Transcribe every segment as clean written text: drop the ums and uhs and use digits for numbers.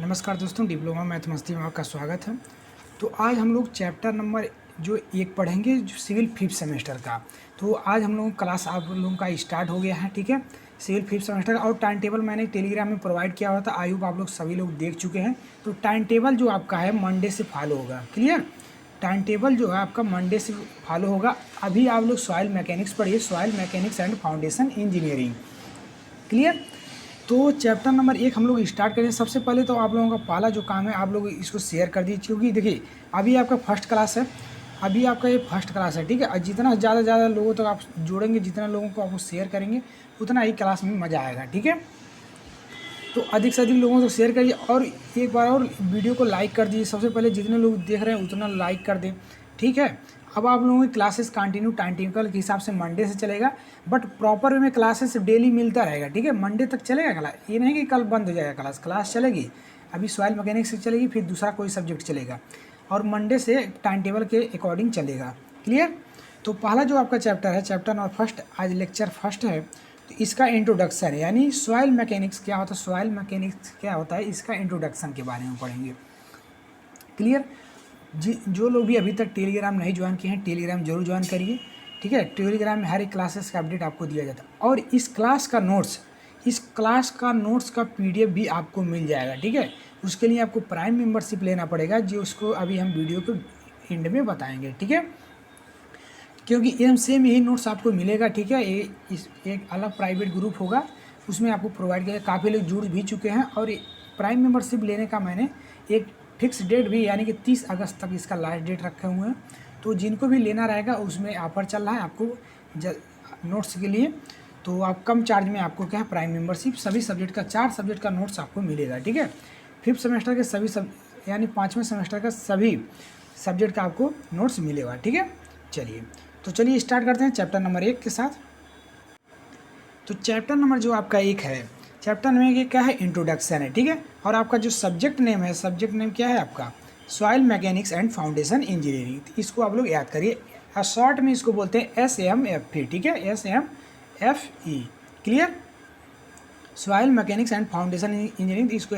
नमस्कार दोस्तों, diploma mathematics में आपका स्वागत है। तो आज हम लोग चैप्टर नंबर जो 1 पढ़ेंगे, जो सिविल 5th सेमेस्टर का। तो आज हम लोगों का क्लास आप लोगों का स्टार्ट हो गया है, ठीक है। सिविल 5th सेमेस्टर और टाइम टेबल मैंने टेलीग्राम में प्रोवाइड किया हुआ था। आई होप आप लोग सभी लोग देख चुके हैं। तो टाइम टेबल जो आपका है मंडे से फॉलो होगा, क्लियर। टाइम टेबल जो है आपका मंडे से फॉलो होगा। अभी आप लोग सॉइल मैकेनिक्स पढ़िए, soil mechanics and foundation engineering, clear. तो चैप्टर नंबर 1 हम लोग स्टार्ट करें। सबसे पहले तो आप लोगों का पहला जो काम है, आप लोग इसको शेयर कर दीजिए, क्योंकि देखिए अभी आपका फर्स्ट क्लास है, अभी आपका ये फर्स्ट क्लास है, ठीक है। और जितना ज़्यादा लोगों तक आप जोड़ेंगे, जितना लोगों को आप शेयर करेंगे, उतना ही क्लास में मज़ा आएगा, ठीक है। तो अधिक से अधिक लोगों को शेयर करिए और एक बार और वीडियो को लाइक कर दीजिए। सबसे पहले जितने लोग देख रहे हैं उतना लाइक कर दें, ठीक है। अब आप लोगों की क्लासेस कंटिन्यू टाइम टेबल के हिसाब से मंडे से चलेगा, बट प्रॉपर वे में क्लासेस डेली मिलता रहेगा, ठीक है। मंडे तक चलेगा क्लास, ये नहीं कि कल बंद हो जाएगा क्लास चलेगी। अभी सॉइल मैकेनिक्स से चलेगी, फिर दूसरा कोई सब्जेक्ट चलेगा, और मंडे से टाइम टेबल के अकॉर्डिंग चलेगा, क्लियर। तो पहला जो आपका चैप्टर है, चैप्टर नंबर फर्स्ट, आज लेक्चर फर्स्ट है। तो इसका इंट्रोडक्शन है, यानी सॉइल मैकेनिक्स क्या होता है, सॉइल मैकेनिक्स क्या होता है, इसका इंट्रोडक्शन के बारे में पढ़ेंगे, क्लियर। जो लोग भी अभी तक टेलीग्राम नहीं ज्वाइन किए हैं, टेलीग्राम जरूर ज्वाइन करिए, ठीक है। टेलीग्राम में हर एक क्लासेस का अपडेट आपको दिया जाता है, और इस क्लास का नोट्स का पीडीएफ भी आपको मिल जाएगा, ठीक है। उसके लिए आपको प्राइम मेंबरशिप लेना पड़ेगा, जो उसको अभी हम वीडियो के एंड में बताएंगे, ठीक है। क्योंकि एम सेम यही नोट्स आपको मिलेगा, ठीक है। एक अलग प्राइवेट ग्रुप होगा, उसमें आपको प्रोवाइड किया। काफ़ी लोग जुड़ भी चुके हैं, और प्राइम मेंबरशिप लेने का मैंने एक फिक्स डेट भी, यानी कि 30 अगस्त तक इसका लास्ट डेट रखे हुए हैं। तो जिनको भी लेना रहेगा उसमें ऑफर चल रहा है आपको नोट्स के लिए। तो आप कम चार्ज में आपको क्या है, प्राइम मेंबरशिप सभी सब्जेक्ट का 4 सब्जेक्ट का नोट्स आपको मिलेगा, ठीक है। 5th सेमेस्टर के सभी यानी 5वें सेमेस्टर का सभी सब्जेक्ट का आपको नोट्स मिलेगा, ठीक है। चलिए स्टार्ट करते हैं चैप्टर नंबर 1 के साथ। तो चैप्टर नंबर जो आपका 1 है, चैप्टर नंबर 1 क्या है, इंट्रोडक्शन है, ठीक है। और आपका जो सब्जेक्ट नेम है, सब्जेक्ट नेम क्या है आपका, soil mechanics and foundation engineering. इसको आप लोग याद करिए, शॉर्ट में इसको बोलते हैं SMFE, ठीक है, SMFE, clear. Soil mechanics and foundation engineering, इसको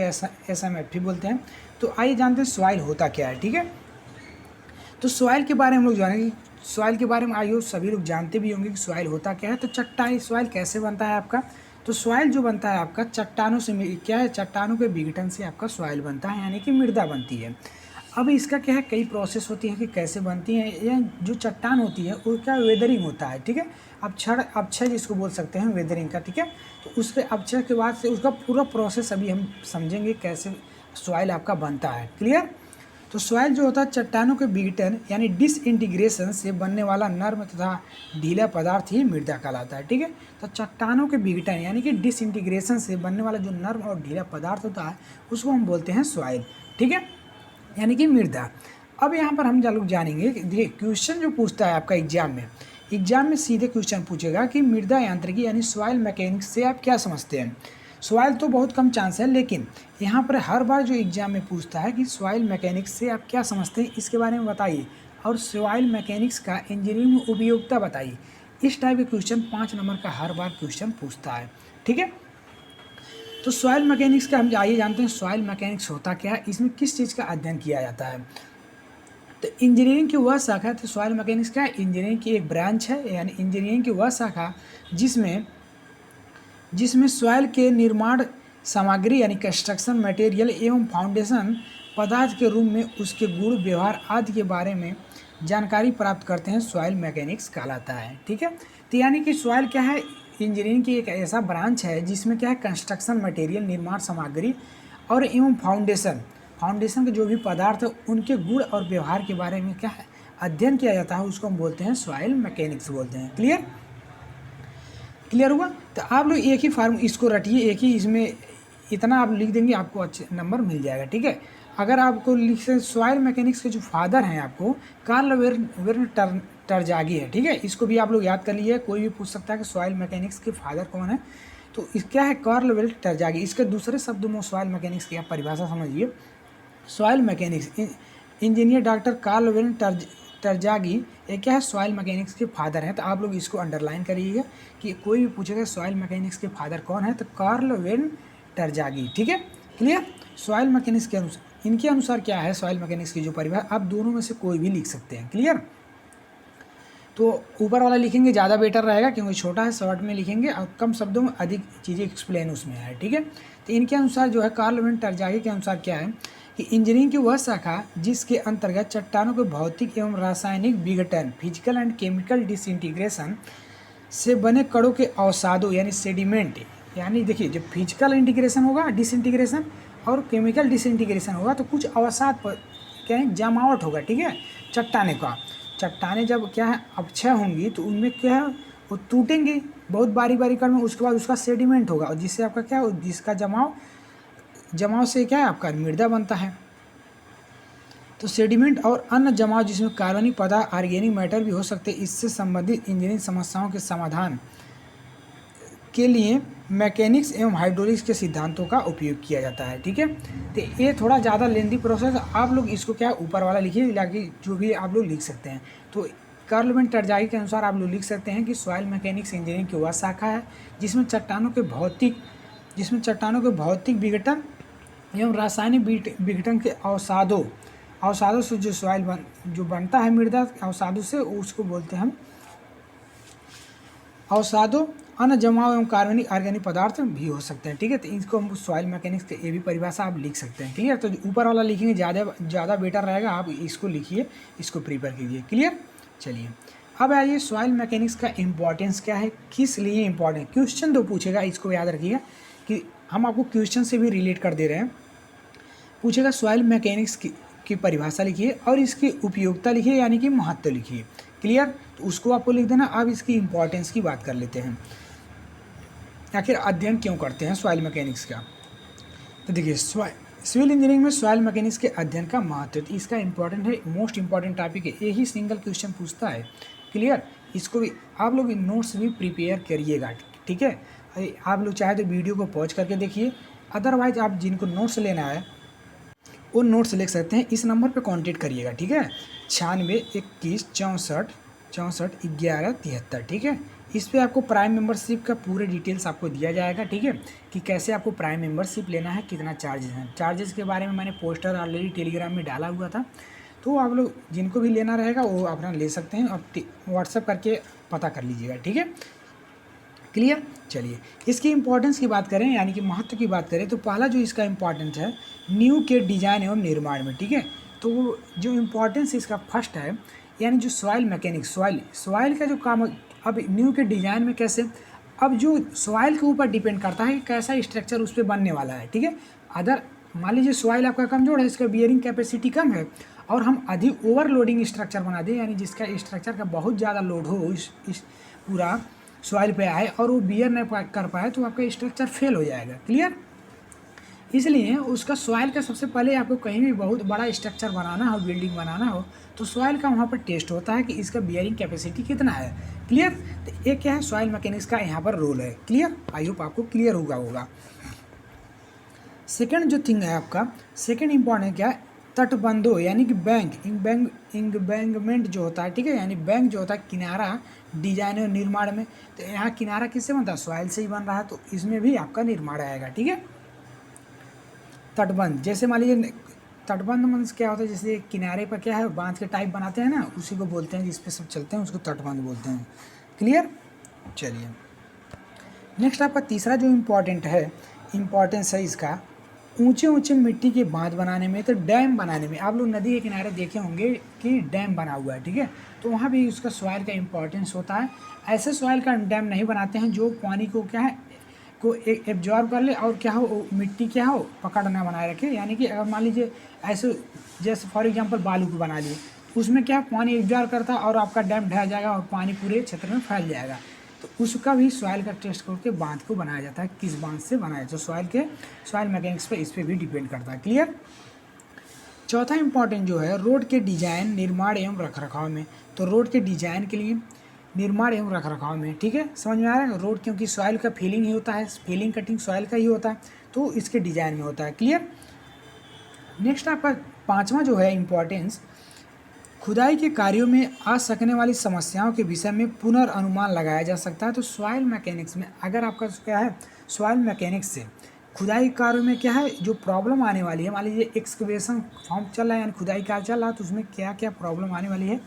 SMFE बोलते हैं। तो आइए जानते हैं सॉइल होता क्या है, ठीक है। तो सॉइल के बारे में हम लोग जानेंगे। सॉइल के बारे में आइए सभी लोग जानते भी होंगे कि सॉइल होता क्या है। तो चट्टान, सॉइल कैसे बनता है आपका, तो सॉइल जो बनता है आपका चट्टानों से, क्या है, चट्टानों के विघटन से आपका सॉइल बनता है, यानी कि मृदा बनती है। अब इसका क्या है, कई प्रोसेस होती है कि कैसे बनती है। या जो चट्टान होती है वो क्या, वेदरिंग होता है, ठीक है। अक्षय जिसको बोल सकते हैं वेदरिंग का, ठीक है। तो उसके अक्षय के बाद से उसका पूरा प्रोसेस अभी हम समझेंगे कैसे सॉइल आपका बनता है, क्लियर। तो सॉइल जो होता है चट्टानों के विघटन यानी डिसइंटीग्रेशन से बनने वाला नर्म तथा ढीला पदार्थ ही मृदा कहलाता है, ठीक है। तो चट्टानों के विघटन यानी कि डिसइंटीग्रेशन से बनने वाला जो नर्म और ढीला पदार्थ होता है, उसको हम बोलते हैं सॉइल, ठीक है, यानी कि मृदा। अब यहाँ पर हम लोग जानेंगे, देखिए क्वेश्चन जो पूछता है आपका एग्जाम में सीधे क्वेश्चन पूछेगा कि मृदा यांत्रिकी यानी सॉइल मैकेनिक्स से आप क्या समझते हैं। सॉइल तो बहुत कम चांस है, लेकिन यहाँ पर हर बार जो एग्जाम में पूछता है कि सॉइल मैकेनिक्स से आप क्या समझते हैं, इसके बारे में बताइए, और सॉइल मैकेनिक्स का इंजीनियरिंग में उपयोगिता बताइए। इस टाइप के क्वेश्चन 5 नंबर का हर बार क्वेश्चन पूछता है, ठीक है। तो सॉइल मैकेनिक्स का हम आइए जानते हैं सॉइल मैकेनिक्स होता क्या है, इसमें किस चीज़ का अध्ययन किया जाता है। तो इंजीनियरिंग की वह शाखा है, तो सॉइल मैकेनिक्स क्या है, इंजीनियरिंग की एक ब्रांच है, यानी इंजीनियरिंग की वह शाखा जिसमें सॉइल के निर्माण सामग्री यानी कंस्ट्रक्शन मटेरियल एवं फाउंडेशन पदार्थ के रूप में उसके गुण व्यवहार आदि के बारे में जानकारी प्राप्त करते हैं, सॉइल मैकेनिक्स कहलाता है, ठीक है। तो यानी कि सॉइल क्या है, इंजीनियरिंग की एक ऐसा ब्रांच है जिसमें क्या है, कंस्ट्रक्शन मटेरियल निर्माण सामग्री और एवं फाउंडेशन के जो भी पदार्थ है उनके गुण और व्यवहार के बारे में क्या है, अध्ययन किया जाता है, उसको हम बोलते हैं सॉइल मैकेनिक्स बोलते हैं, क्लियर हुआ। तो आप लोग एक ही फार्म इसको रटिए, एक ही इसमें इतना आप लिख देंगे, आपको अच्छे नंबर मिल जाएगा, ठीक है। अगर आपको लिख से सॉइल मैकेनिक्स के जो फादर हैं आपको कार्ल वेर्न टरजागी है, ठीक है। इसको भी आप लोग याद कर लीजिए, कोई भी पूछ सकता है कि सॉइल मैकेनिक्स के फादर कौन है। तो इस क्या है, कार्ल वेर्न टरजागी। इसके दूसरे शब्दों में सॉइल मैकेनिक्स की आप परिभाषा समझिए। Soil mechanics engineer doctor Karl von Terzaghi ये क्या है, सॉइल मैकेनिक्स के फादर हैं। तो आप लोग इसको अंडरलाइन करिएगा कि कोई भी पूछेगा सॉइल मैकेनिक्स के फादर कौन है, तो कार्ल वेर्न टरजागी, ठीक है। क्लियर। सॉइल मैकेनिक्स के अनुसार, इनके अनुसार क्या है सॉइल मैकेनिक्स की जो परिभाषा, आप दोनों में से कोई भी लिख सकते हैं। क्लियर। तो ऊपर वाला लिखेंगे ज़्यादा बेटर रहेगा क्योंकि छोटा है, शॉर्ट में लिखेंगे और कम शब्दों में अधिक चीज़ें एक्सप्लेन उसमें है। ठीक है। तो इनके अनुसार जो है कार्ल वेन टरजागी के अनुसार क्या है कि इंजीनियरिंग की वह शाखा जिसके अंतर्गत चट्टानों के भौतिक एवं रासायनिक विघटन, फिजिकल एंड केमिकल डिसइंटीग्रेशन से बने कणों के अवसादों यानी सेडिमेंट, यानी देखिए जब फिजिकल इंटीग्रेशन होगा डिसइंटीग्रेशन और केमिकल डिसइंटीग्रेशन होगा तो कुछ अवसाद पर क्या है जमावट होगा। ठीक है। चट्टाने का, चट्टाने जब क्या है अपक्षय होंगी तो उनमें क्या है वो टूटेंगे बहुत बारी बारी कण में, उसके बाद उसका सेडिमेंट होगा और जिससे आपका क्या जिसका जमाव से क्या है आपका मृदा बनता है। तो सेडिमेंट और अन्य जमाव जिसमें कार्बनिक पदार्थ ऑर्गेनिक मैटर भी हो सकते हैं, इससे संबंधित इंजीनियरिंग समस्याओं के समाधान के लिए मैकेनिक्स एवं हाइड्रोलिक्स के सिद्धांतों का उपयोग किया जाता है। ठीक है। तो ये थोड़ा ज़्यादा लेंदी प्रोसेस, आप लोग इसको क्या ऊपर वाला लिखिए ताकि जो भी आप लोग लिख सकते हैं। तो कार्ल वेन टरजागी के अनुसार आप लोग लिख सकते हैं कि सॉइल मैकेनिक्स इंजीनियरिंग की वह शाखा है जिसमें चट्टानों के भौतिक विघटन एवं रासायनिक विघटन के अवसादों से जो सॉइल जो बनता है मृदा अवसादों से, उसको बोलते हैं हम अवसादों। अन्य जमाव एवं कार्बनिक ऑर्गेनिक पदार्थ भी हो सकते हैं। ठीक है। तो इसको हम सॉइल मैकेनिक्स के ये भी परिभाषा आप लिख सकते हैं। क्लियर। तो ऊपर वाला लिखेंगे ज़्यादा बेटर रहेगा, आप इसको लिखिए, इसको प्रिपेयर कीजिए। क्लियर। चलिए अब आइए सॉइल मैकेनिक्स का इंपॉर्टेंस क्या है, किस लिए इंपॉर्टेंट, क्वेश्चन दो पूछेगा, इसको याद रखिएगा कि हम आपको क्वेश्चन से भी रिलेट कर दे रहे हैं। पूछेगा सॉइल मैकेनिक्स की परिभाषा लिखिए और इसकी उपयोगिता लिखिए यानी कि महत्व लिखिए। क्लियर। तो उसको आपको लिख देना। अब इसकी इंपॉर्टेंस की बात कर लेते हैं, आखिर अध्ययन क्यों करते हैं सॉइल मैकेनिक्स का। तो देखिए सिविल इंजीनियरिंग में सॉइल मैकेनिक्स के अध्ययन का महत्व, तो इसका इंपॉर्टेंट है, मोस्ट इंपॉर्टेंट टॉपिक है, यही सिंगल क्वेश्चन पूछता है। क्लियर। इसको भी आप लोग नोट्स भी प्रिपेयर करिएगा। ठीक है। आप लोग चाहे तो वीडियो को पॉज करके देखिए, अदरवाइज आप जिनको नोट्स लेना है वो नोट्स लिख सकते हैं, इस नंबर पे कांटेक्ट करिएगा। ठीक है। 962164641173। ठीक है। इस पे आपको प्राइम मेंबरशिप का पूरे डिटेल्स आपको दिया जाएगा। ठीक है। कि कैसे आपको प्राइम मेंबरशिप लेना है, कितना चार्जेस हैं। चार्जेस के बारे में मैंने पोस्टर ऑलरेडी टेलीग्राम में डाला हुआ था, तो आप लोग जिनको भी लेना रहेगा वो अपना ले सकते हैं, अब व्हाट्सअप करके पता कर लीजिएगा। ठीक है। क्लियर। चलिए इसकी इंपॉर्टेंस की बात करें यानी कि महत्व की बात करें तो पहला जो इसका इंपॉर्टेंस है न्यू के डिजाइन एवं निर्माण में। ठीक है। तो जो इम्पोर्टेंस इसका फर्स्ट है यानी जो सॉइल मैकेनिक्स, सॉइल का जो काम, अब न्यू के डिजाइन में कैसे, अब जो सॉइल के ऊपर डिपेंड करता है कि कैसा स्ट्रक्चर उस पर बनने वाला है। ठीक है। अदर मान लीजिए सॉइल आपका कमजोर है, इसका बियरिंग कैपेसिटी कम है और हम अधिक ओवरलोडिंग स्ट्रक्चर बना दें यानी जिसका स्ट्रक्चर का बहुत ज़्यादा लोड हो इस पूरा सॉइल पे आए और वो बियर नहीं कर पाए तो आपका स्ट्रक्चर फेल हो जाएगा। क्लियर। इसलिए उसका सॉइल का सबसे पहले आपको कहीं भी बहुत बड़ा स्ट्रक्चर बनाना हो, बिल्डिंग बनाना हो, तो सॉइल का वहाँ पर टेस्ट होता है कि इसका बियरिंग कैपेसिटी कितना है। क्लियर। तो एक क्या है सॉइल मैकेनिक्स का यहाँ पर रोल है। क्लियर। आई होप आपको क्लियर होगा। सेकेंड जो थिंग है आपका, सेकेंड इंपॉर्टेंट क्या है, तटबंधों यानी कि इंबैंकमेंट जो होता है। ठीक है। यानी बैंक जो होता है किनारा डिजाइन और निर्माण में, तो यहाँ किनारा किससे बनता है, सॉइल से ही बन रहा है, तो इसमें भी आपका निर्माण आएगा। ठीक है। तटबंध, जैसे मान लीजिए तटबंध मीन्स क्या होता है, जैसे किनारे पर क्या है बांध के टाइप बनाते हैं ना, उसी को बोलते हैं, जिस पे सब चलते हैं उसको तटबंध बोलते हैं। क्लियर। चलिए नेक्स्ट आपका तीसरा जो इम्पोर्टेंस है इसका, ऊंचे मिट्टी के बांध बनाने में, तो डैम बनाने में। आप लोग नदी के किनारे देखे होंगे कि डैम बना हुआ है। ठीक है। तो वहाँ भी उसका सॉइल का इम्पोर्टेंस होता है। ऐसे सॉइल का डैम नहीं बनाते हैं जो पानी को क्या है को एब्जॉर्ब कर ले और क्या हो मिट्टी क्या हो पकड़ ना बनाए रखे। यानी कि अगर मान लीजिए ऐसे जैसे फॉर एग्जांपल बालू को बना लिए, उसमें क्या पानी एब्जॉर्ब करता है और आपका डैम ढह जाएगा और पानी पूरे क्षेत्र में फैल जाएगा। तो उसका भी सॉइल का टेस्ट करके बांध को बनाया जाता है, किस बांध से बनाया, तो सॉइल मैकेनिक्स पे इस पर भी डिपेंड करता है। क्लियर। चौथा इंपॉर्टेंट जो है रोड के डिजाइन निर्माण एवं रखरखाव में, तो रोड के डिजाइन के लिए निर्माण एवं रखरखाव में। ठीक है। समझ में आ रहा है। रोड क्योंकि सॉइल का फीलिंग ही होता है, फीलिंग कटिंग सॉइल का ही होता है, तो इसके डिजाइन में होता है। क्लियर। नेक्स्ट आपका पांचवा जो है इम्पोर्टेंस, खुदाई के कार्यों में आ सकने वाली समस्याओं के विषय में पुनर्अनुमान लगाया जा सकता है। तो सॉइल मैकेनिक्स में अगर आपका क्या है सॉइल मैकेनिक्स से खुदाई कार्य में क्या है जो प्रॉब्लम आने वाली है, मान लीजिए एक्सकवेशन फॉर्म चल रहा है यानी खुदाई कार्य चल रहा है, तो उसमें क्या क्या प्रॉब्लम आने वाली है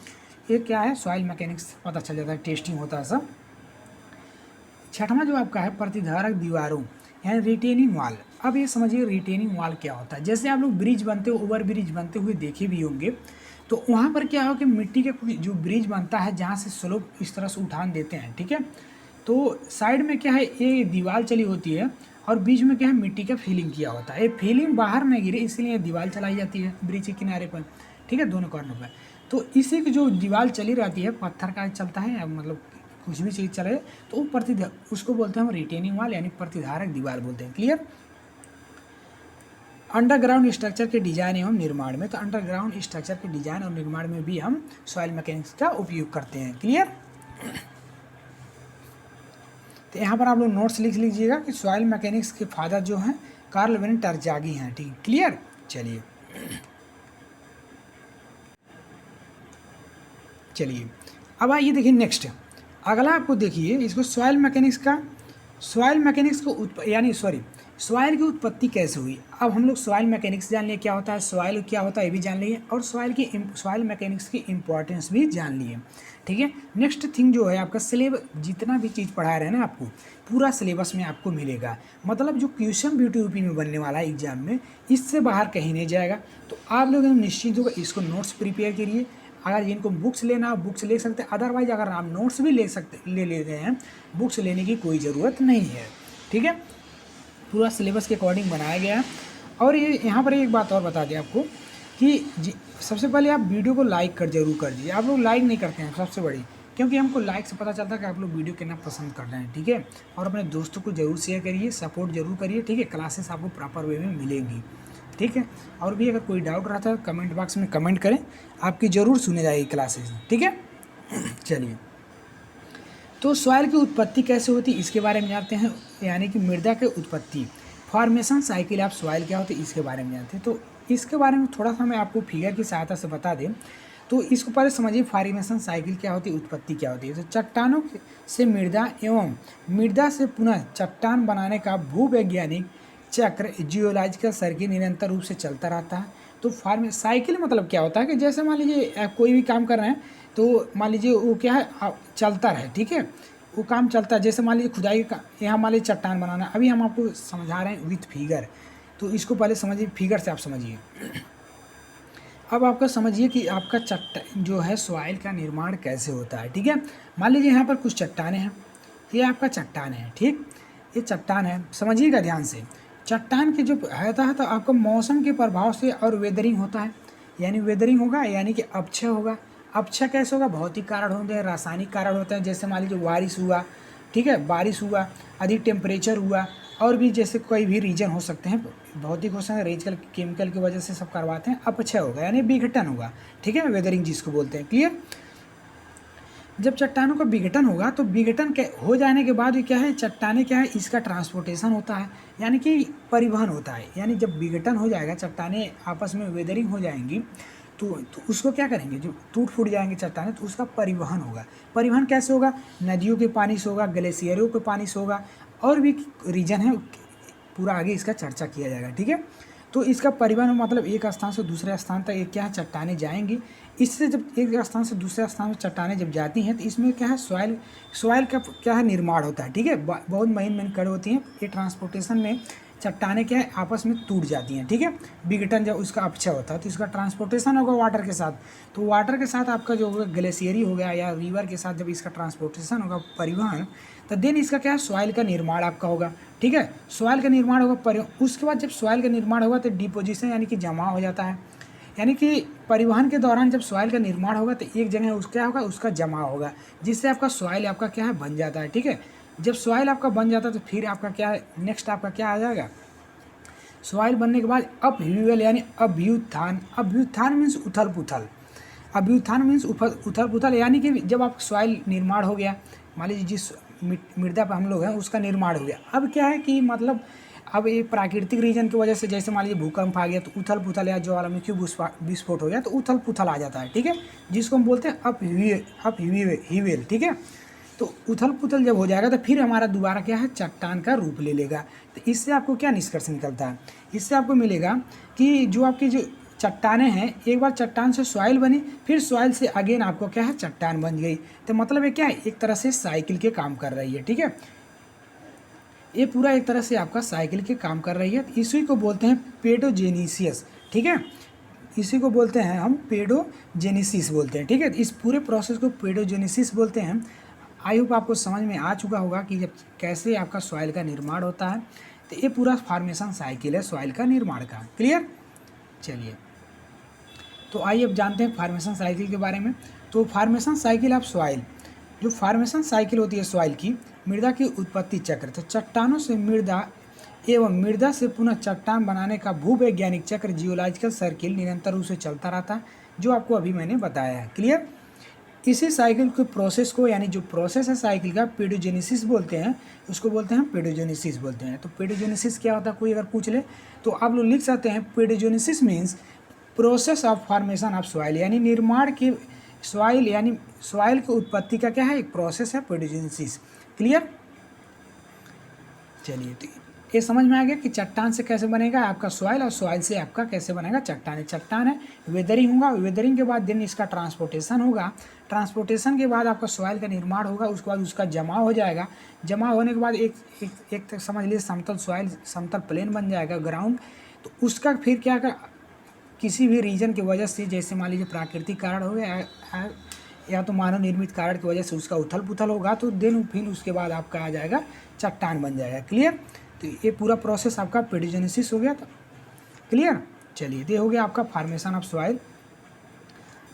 ये क्या है सॉइल मैकेनिक्स पता चल जाता है, टेस्टिंग होता है सब। छठवां जो आपका है प्रतिधारक दीवारों यानी रिटेनिंग वाल। अब ये समझिए रिटेनिंग वाल क्या होता है। जैसे आप लोग ब्रिज बनते हो, ओवर ब्रिज बनते हुए देखे भी होंगे, तो वहाँ पर क्या हो कि मिट्टी के जो ब्रिज बनता है जहाँ से स्लोप इस तरह से उठान देते हैं, ठीक है, तो साइड में क्या है ये दीवार चली होती है और बीच में क्या है मिट्टी का फिलिंग किया होता है। ये फिलिंग बाहर नहीं गिरे इसलिए ये दीवार चलाई जाती है ब्रिज के किनारे पर, ठीक है, दोनों कॉर्नर पर। तो इसी की जो दीवार चली रहती है पत्थर का चलता है या मतलब कुछ भी चीज़ चले तो वो उसको बोलते हैं हम रिटेनिंग वाल यानी प्रतिधारक दीवार बोलते हैं। क्लियर। अंडरग्राउंड स्ट्रक्चर के डिजाइन एवं निर्माण में, तो अंडरग्राउंड स्ट्रक्चर के डिजाइन और निर्माण में भी हम सॉइल मैकेनिक्स का उपयोग करते हैं। क्लियर। तो यहाँ पर आप लोग नोट्स लिख लीजिएगा कि सॉइल मैकेनिक्स के फादर जो हैं कार्ल वेन टरजागी हैं, ठीक। क्लियर। चलिए अब आइए देखिए नेक्स्ट अगला आपको देखिए इसको सॉइल मैकेनिक्स को यानी सॉइल की उत्पत्ति कैसे हुई। अब हम लोग सॉइल मैकेनिक्स जान लिए क्या होता है, सॉइल क्या होता है ये भी जान लिए और सॉइल मैकेनिक्स की इंपॉर्टेंस भी जान लिए, ठीक है। नेक्स्ट थिंग जो है आपका सिलेबस, जितना भी चीज़ पढ़ा रहे हैं ना आपको पूरा सिलेबस में आपको मिलेगा, मतलब जो क्वेश्चन BTUP में बनने वाला है एग्जाम में इससे बाहर कहीं नहीं जाएगा। तो आप लोग निश्चिंत होकर इसको नोट्स प्रिपेयर करिए। अगर जिनको बुक्स लेना बुक्स ले सकते हैं, अदरवाइज अगर आप नोट्स भी ले रहे हैं बुक्स लेने की कोई ज़रूरत नहीं है, ठीक है। पूरा सिलेबस के अकॉर्डिंग बनाया गया है। और ये यहाँ पर एक बात और बता दें आपको कि सबसे पहले आप वीडियो को लाइक जरूर कर दीजिए। आप लोग लाइक नहीं करते हैं सबसे बड़ी, क्योंकि हमको लाइक से पता चलता है कि आप लोग वीडियो कितना पसंद कर रहे हैं, ठीक है। और अपने दोस्तों को जरूर शेयर करिए, सपोर्ट जरूर करिए, ठीक है। क्लासेस आपको प्रॉपर वे में मिलेंगी, ठीक है। और भी अगर कोई डाउट रहता है कमेंट बॉक्स में कमेंट करें, आपकी ज़रूर सुने जाएगी क्लासेस, ठीक है। चलिए तो सॉइल की उत्पत्ति कैसे होती है इसके बारे में जानते हैं, यानी कि मृदा के उत्पत्ति फॉर्मेशन साइकिल ऑफ सॉइल क्या होती है इसके बारे में जानते हैं। तो इसके बारे में थोड़ा सा मैं आपको फिगर की सहायता से बता दें। तो इसको पहले समझिए फॉर्मेशन साइकिल क्या होती है, उत्पत्ति क्या होती है। तो चट्टानों से मृदा एवं मृदा से पुनः चट्टान बनाने का भूवैज्ञानिक चक्र जियोलॉजिकल सर्किल निरंतर रूप से चलता रहता है। तो साइकिल मतलब क्या होता है कि जैसे मान लीजिए कोई भी काम कर रहे हैं तो मान लीजिए वो क्या है चलता रहे, ठीक है, वो काम चलता है। जैसे मान लीजिए खुदाई का यहाँ मान लीजिए चट्टान बनाना, अभी हम आपको समझा रहे हैं विथ फिगर, तो इसको पहले समझिए, फिगर से आप समझिए। अब आपका समझिए कि आपका जो है सॉइल का निर्माण कैसे होता है, ठीक है। मान लीजिए यहाँ पर कुछ चट्टानें हैं, ये आपका चट्टान है, ठीक, ये चट्टान है, समझिएगा ध्यान से। चट्टान के जो रहता है तो आपका मौसम के प्रभाव से और वेदरिंग होता है, यानी वेदरिंग होगा यानी कि अपक्षय होगा। अपक्षय कैसे होगा, भौतिक कारण होते हैं, रासायनिक कारण होते हैं, जैसे मान लीजिए बारिश हुआ, ठीक है, बारिश हुआ, अधिक टेम्परेचर हुआ, और भी जैसे कोई भी रीजन हो सकते हैं, भौतिक हो सकते हैं, रेजिकल केमिकल की वजह से सब करवाते हैं, अपक्षय होगा यानी विघटन होगा, ठीक है, वेदरिंग जिसको बोलते हैं। क्लियर। जब चट्टानों का विघटन होगा तो विघटन हो जाने के बाद ये क्या है, चट्टाने क्या है, इसका ट्रांसपोर्टेशन होता है यानी कि परिवहन होता है। यानी जब विघटन हो जाएगा, चट्टाने आपस में वेदरिंग हो जाएंगी तो उसको क्या करेंगे, जो टूट फूट जाएंगे चट्टाने तो उसका परिवहन होगा। परिवहन कैसे होगा, नदियों के पानी से होगा, ग्लेशियरों के पानी से होगा, और भी रीजन है, पूरा आगे इसका चर्चा किया जाएगा, ठीक है। तो इसका परिवहन मतलब एक स्थान से दूसरे स्थान तक एक क्या है चट्टाने जाएंगी। इससे जब एक स्थान से दूसरे स्थान में चट्टाने जब जाती हैं तो इसमें क्या है सॉइल का क्या है निर्माण होता है, ठीक है। बहुत महीन कड़ होती हैं, ये ट्रांसपोर्टेशन में चट्टाने क्या है आपस में टूट जाती हैं, ठीक है। विघटन जब उसका अपक्षय होता है तो इसका ट्रांसपोर्टेशन होगा वाटर के साथ, तो वाटर के साथ आपका जो होगा ग्लेशियरी हो गया या रिवर के साथ जब इसका ट्रांसपोर्टेशन होगा परिवहन, तो देन इसका क्या है सॉइल का निर्माण आपका होगा, ठीक है। सॉइल का निर्माण होगा, उसके बाद जब सॉइल का निर्माण होगा तो डिपोजिशन यानी कि जमा हो जाता है, यानी कि परिवहन के दौरान जब सॉइल का निर्माण होगा तो एक जगह उसका क्या होगा, उसका जमा होगा, जिससे आपका सॉइल आपका क्या है बन जाता है, ठीक है। जब सॉइल आपका बन जाता है तो फिर आपका क्या है नेक्स्ट आपका क्या आ जाएगा, सॉइल बनने के बाद अपहीवल यानी अभ्युत्थान। अभ्युत्थान मीन्स उथल पुथल, अभ्युत्थान मीन्स उथल पुथल, यानी कि जब आप सॉइल निर्माण हो गया, मान लीजिए जिस मृदा पर हम लोग हैं उसका निर्माण हो गया, अब क्या है कि मतलब अब ये प्राकृतिक रीजन की वजह से जैसे मान लीजिए भूकंप आ गया तो उथल पुथल या ज्वालामुखी विस्फोट हो गया तो उथल पुथल आ जाता है, ठीक है, जिसको हम बोलते हैं अपहीवेल, ठीक है। तो उथल पुथल जब हो जाएगा तो फिर हमारा दोबारा क्या है, चट्टान का रूप ले लेगा। तो इससे आपको क्या निष्कर्ष निकलता है, इससे आपको मिलेगा कि जो आपकी जो चट्टानें हैं, एक बार चट्टान से सॉइल बनी, फिर सॉइल से अगेन आपको क्या है, चट्टान बन गई। तो मतलब ये क्या है, एक तरह से साइकिल के काम कर रही है। ठीक है, ये पूरा एक तरह से आपका साइकिल के काम कर रही है। इसी को बोलते हैं पेडोजेनेसिस। ठीक है, इसी को बोलते हैं हम पेडोजेनेसिस बोलते हैं। ठीक है, इस पूरे प्रोसेस को पेडोजेनेसिस बोलते हैं। आई होप आपको समझ में आ चुका होगा कि जब कैसे आपका सॉइल का निर्माण होता है। तो ये पूरा फार्मेशन साइकिल है सॉइल का निर्माण का। क्लियर, चलिए तो आइए अब जानते हैं फार्मेशन साइकिल के बारे में। तो फार्मेशन साइकिल ऑफ सॉइल, जो फार्मेशन साइकिल होती है सॉइल की, मृदा की उत्पत्ति चक्र। तो चट्टानों से मृदा एवं मृदा से पुनः चट्टान बनाने का भूवैज्ञानिक चक्र, जियोलॉजिकल सर्किल निरंतर रूप से चलता रहता है, जो आपको अभी मैंने बताया है। क्लियर, इसी साइकिल के प्रोसेस को, यानी जो प्रोसेस है साइकिल का, पेडोजेनेसिस बोलते हैं। उसको बोलते हैं पेडोजेनेसिस बोलते हैं। तो पेडोजेनेसिस क्या होता है, कोई अगर पूछ ले तो आप लोग लिख सकते हैं, paedogenesis means process of formation of soil, यानी निर्माण की सॉइल, यानी सॉइल की उत्पत्ति का क्या है, एक प्रोसेस है पेडोजेनेसिस। क्लियर, चलिए तो ये समझ में आ गया कि चट्टान से कैसे बनेगा आपका सॉइल, और सॉइल से आपका कैसे बनेगा चट्टान। चट्टान है, वेदरिंग होगा, वेदरिंग के बाद देन इसका ट्रांसपोर्टेशन होगा, ट्रांसपोर्टेशन के बाद आपका सॉइल का निर्माण होगा, उसके बाद उसका जमाव हो जाएगा, जमा होने के बाद एक तक समझ लीजिए समतल सॉइल, समतल प्लेन बन जाएगा, ग्राउंड। तो उसका फिर क्या कर, किसी भी रीजन की वजह से, जैसे मान लीजिए प्राकृतिक कारण हो गया या तो मानव निर्मित कारण की वजह से उसका उथल पुथल होगा, तो देन फिर उसके बाद आपका आ जाएगा चट्टान बन जाएगा। क्लियर, तो ये पूरा प्रोसेस आपका पेडोजेनेसिस हो गया था। क्लियर, चलिए ये हो गया आपका फार्मेशन ऑफ सॉइल।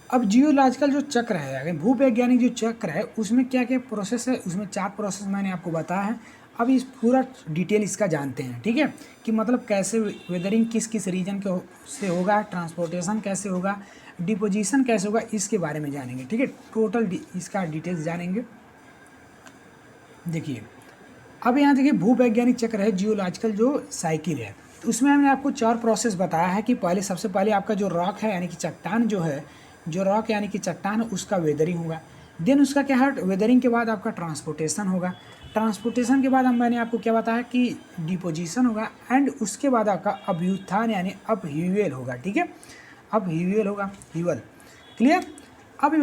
अब जियोलॉजिकल जो चक्र है, अगर भूवैज्ञानिक जो चक्र है, उसमें क्या क्या प्रोसेस है, उसमें 4 प्रोसेस मैंने आपको बताया है। अब इस पूरा डिटेल इसका जानते हैं। ठीक है, कि मतलब कैसे वेदरिंग किस किस रीजन के से होगा, ट्रांसपोर्टेशन कैसे होगा, डिपोजिशन कैसे होगा, इसके बारे में जानेंगे। ठीक है, टोटल इसका डिटेल्स जानेंगे। देखिए अब यहाँ देखिए भूवैज्ञानिक चक्र है, जियोलॉजिकल जो साइकिल है, तो उसमें हमने आपको 4 प्रोसेस बताया है कि पहले सबसे पहले आपका जो रॉक है, यानी कि चट्टान जो है, जो रॉक यानी कि चट्टान है, उसका वेदरिंग होगा। देन उसका क्या है, वेदरिंग के बाद आपका ट्रांसपोर्टेशन होगा, ट्रांसपोर्टेशन के बाद हम मैंने आपको क्या बताया कि डिपोजिशन होगा, एंड उसके बाद आपका अभ्युत्थान यानी अपह्यूवल होगा। ठीक है, अपह्यूवल होगा, ह्यूवल। क्लियर, अब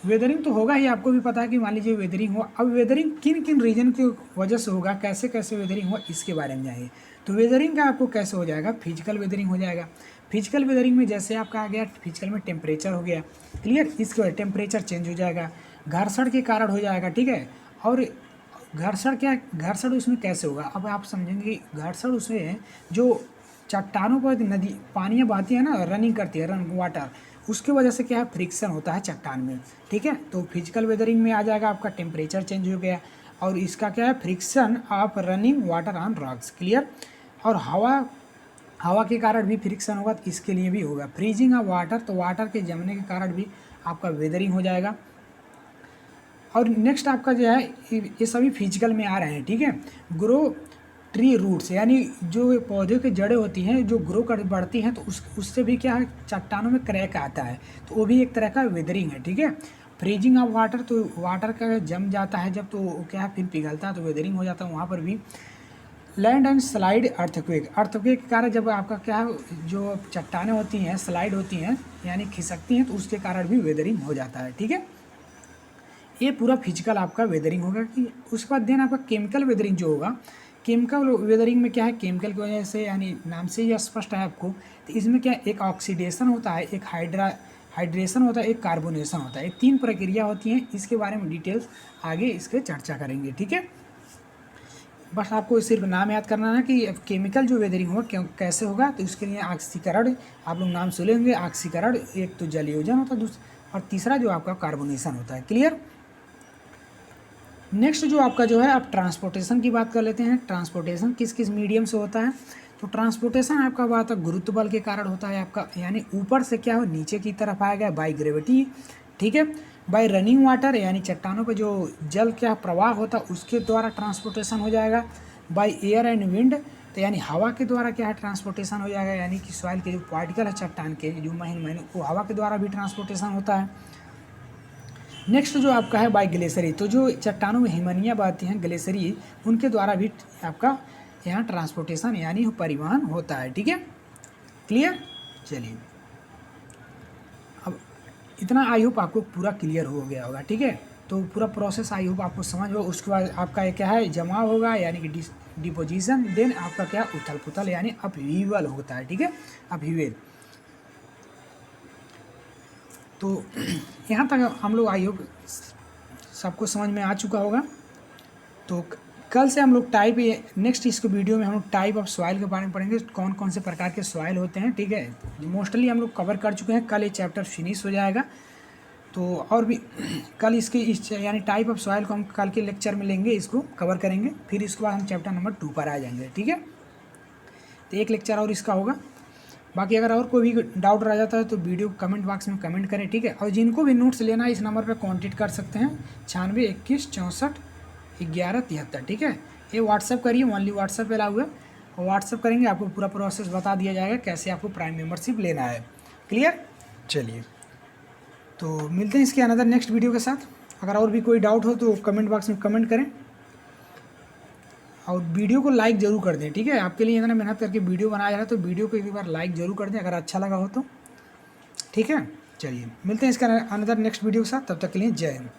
वेदरिंग तो होगा ही, आपको भी पता है कि मान लीजिए वेदरिंग हुआ। अब वेदरिंग किन किन रीजन की वजह से होगा, कैसे कैसे वेदरिंग हुआ, इसके बारे में जानिए। तो वेदरिंग का आपको कैसे हो जाएगा, फिजिकल वेदरिंग हो जाएगा। फिजिकल वेदरिंग में जैसे आपका आ गया, फिजिकल में टेम्परेचर हो गया। क्लियर, इसके बाद टेम्परेचर चेंज हो जाएगा, घर्षण के कारण हो जाएगा। ठीक है, और घर्षण उसमें कैसे होगा, अब आप समझेंगे कि घर्षण उसमें जो चट्टानों पर नदी पानियाँ बहती है ना, रनिंग करती है, रन वाटर, उसके वजह से क्या है, फ्रिक्शन होता है चट्टान में। ठीक है, तो फिजिकल वेदरिंग में आ जाएगा आपका टेम्परेचर चेंज हो गया, और इसका क्या है, friction of running water on rocks. Clear, और हवा के कारण भी फ्रिक्शन होगा, तो इसके लिए भी होगा फ्रीजिंग ऑफ वाटर, तो वाटर के जमने के कारण भी आपका वेदरिंग हो जाएगा। और नेक्स्ट आपका जो है, ये सभी फिजिकल में आ रहे हैं। ठीक है, ग्रो ट्री रूट्स, यानी जो पौधे की जड़ें होती हैं जो ग्रो कर बढ़ती हैं, तो उससे भी क्या है, चट्टानों में क्रैक आता है, तो वो भी एक तरह का वेदरिंग है। ठीक है, फ्रीजिंग ऑफ वाटर, तो वाटर का जम जाता है जब, तो क्या है, फिर पिघलता है, तो वेदरिंग हो जाता है वहाँ पर भी। लैंड एंड स्लाइड अर्थक्वेक के कारण जब आपका क्या है, जो चट्टानें होती हैं स्लाइड होती हैं, यानी खिसकती हैं, तो उसके कारण भी वेदरिंग हो जाता है। ठीक है, ये पूरा फिजिकल आपका वेदरिंग होगा। कि उसके बाद देन आपका केमिकल वेदरिंग जो होगा, केमिकल वेदरिंग में क्या है, केमिकल की वजह से, यानी नाम से ही स्पष्ट है आपको, तो इसमें क्या है, एक ऑक्सीडेशन होता है, एक हाइड्रेशन होता है, एक कार्बोनेशन होता है, ये 3 प्रक्रिया होती हैं। इसके बारे में डिटेल्स आगे इसके चर्चा करेंगे। ठीक है, बस आपको सिर्फ नाम याद करना है कि केमिकल जो वेदरिंग होगा कैसे होगा। तो इसके लिए ऑक्सीकरण, आप लोग नाम सुनेंगे, ऑक्सीकरण एक तो जलयोजन होता है, और तीसरा जो आपका कार्बोनेशन होता है। क्लियर, नेक्स्ट जो आपका जो है, आप ट्रांसपोर्टेशन की बात कर लेते हैं। ट्रांसपोर्टेशन किस किस मीडियम से होता है, तो ट्रांसपोर्टेशन आपका बात है गुरुत्व बल के कारण होता है आपका, यानी ऊपर से क्या हो, नीचे की तरफ आएगा, बाय ग्रेविटी। ठीक है, बाय रनिंग वाटर, यानी चट्टानों पे जो जल क्या प्रवाह होता है उसके द्वारा ट्रांसपोर्टेशन हो जाएगा। बाय एयर एंड विंड, तो यानी हवा के द्वारा क्या है, ट्रांसपोर्टेशन हो जाएगा, यानी कि सॉइल के जो पार्टिकल है चट्टान के, जो महीन वो हवा के द्वारा भी ट्रांसपोर्टेशन होता है। नेक्स्ट जो आपका है बाय ग्लेशियरी, तो जो चट्टानों में हिमनियाँ बहती हैं ग्लेशियरी, उनके द्वारा भी आपका यहाँ ट्रांसपोर्टेशन यानी परिवहन होता है। ठीक है, क्लियर। चलिए, अब इतना आई होप आपको पूरा क्लियर हो गया होगा। ठीक है, तो पूरा प्रोसेस आई होप आपको समझ हो। उसके बाद आपका ये क्या है, जमा होगा यानी कि डिपोजिशन, देन आपका क्या उथल पुथल यानी अपहीवल होता है। ठीक है, अपहीवल। तो यहाँ तक हम लोग आई होप सबको समझ में आ चुका होगा। तो कल से हम लोग नेक्स्ट इसको वीडियो में हम लोग टाइप ऑफ सॉइल के बारे में पढ़ेंगे, कौन कौन से प्रकार के सॉइल होते हैं। ठीक है, मोस्टली हम लोग कवर कर चुके हैं, कल ये चैप्टर फिनिश हो जाएगा। तो और भी कल इस यानी टाइप ऑफ सॉइल को हम कल के लेक्चर में लेंगे, इसको कवर करेंगे, फिर इसके बाद हम चैप्टर नंबर 2 पर आ जाएंगे। ठीक है, तो एक लेक्चर और इसका होगा। बाकी अगर और कोई भी डाउट रह जाता है तो वीडियो कमेंट बॉक्स में कमेंट करें। ठीक है, और जिनको भी नोट्स लेना है इस नंबर पर कॉन्टेक्ट कर सकते हैं, 9621641173। ठीक है, ये व्हाट्सअप करिए, ओनली व्हाट्सअप अलाउ है, और व्हाट्सअप करेंगे आपको पूरा प्रोसेस बता दिया जाएगा कैसे आपको प्राइम मेंबरशिप लेना है। क्लियर। चलिए, तो मिलते हैं इसके अनदर नेक्स्ट वीडियो के साथ। अगर और भी कोई डाउट हो तो कमेंट बॉक्स में कमेंट करें, और वीडियो को लाइक ज़रूर कर दें। ठीक है, आपके लिए इतना मेहनत करके वीडियो बनाया जा रहा है, तो वीडियो को एक बार लाइक ज़रूर कर दें अगर अच्छा लगा हो तो। ठीक है, चलिए मिलते हैं इसका अनदर नेक्स्ट वीडियो के साथ, तब तक के लिए जय हिंद।